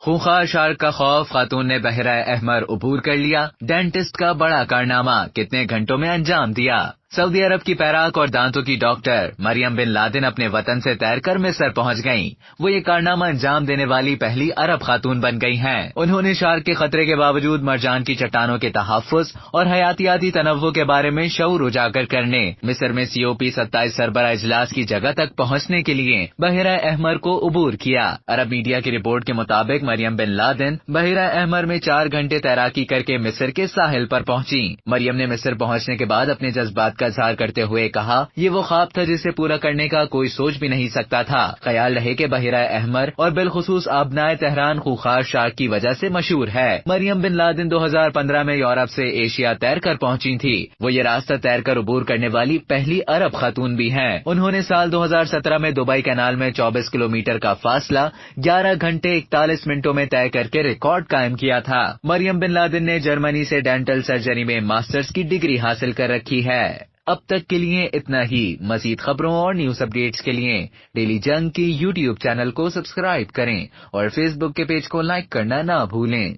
خونخوار شارک کا خوف، خاتون نے بحیرہ احمر عبور کر لیا، ڈینٹسٹ کا بڑا کارنامہ کتنے گھنٹوں میں انجام دیا۔ سعودی عرب کی پیراک اور دانتوں کی ڈاکٹر مریم بن لادن اپنے وطن سے تیر کر مصر پہنچ گئیں۔ وہ یہ کارنامہ انجام دینے والی پہلی عرب خاتون بن گئی ہیں۔ انہوں نے شارک کے خطرے کے باوجود مرجان کی چٹانوں کے تحفظ اور حیاتیاتی تنوع کے بارے میں شعور اجاگر کرنے مصر میں COP27 سربراہ اجلاس کی جگہ تک پہنچنے کے لیے بحیرہ احمر کو عبور کیا۔ عرب میڈیا کی رپورٹ کے مطابق مریم بن لادن بحیرہ احمر میں 4 گھنٹے تیراکی کر کے مصر کے ساحل پر پہنچی۔ مریم نے مصر پہنچنے کے بعد اپنے جذبات کا اظہار کرتے ہوئے کہا، یہ وہ خواب تھا جسے پورا کرنے کا کوئی سوچ بھی نہیں سکتا تھا۔ خیال رہے کہ بحیرہ احمر اور بالخصوص آبنائے تہران خونخوار شارک کی وجہ سے مشہور ہے۔ مریم بن لادن 2015 میں یورپ سے ایشیا تیر کر پہنچی تھی۔ وہ یہ راستہ تیر کر عبور کرنے والی پہلی عرب خاتون بھی ہیں۔ انہوں نے سال 2017 میں دبئی کینال میں 24 کلومیٹر کا فاصلہ 11 گھنٹے 41 منٹوں میں طے کر کے ریکارڈ قائم کیا تھا۔ مریم بن لادن نے جرمنی سے ڈینٹل سرجری میں ماسٹرز کی ڈگری حاصل کر رکھی ہے۔ اب تک کے لیے اتنا ہی۔ مزید خبروں اور نیوز اپڈیٹس کے لیے ڈیلی جنگ کی YouTube چینل کو سبسکرائب کریں اور فیس بک کے پیج کو لائک کرنا نہ بھولیں۔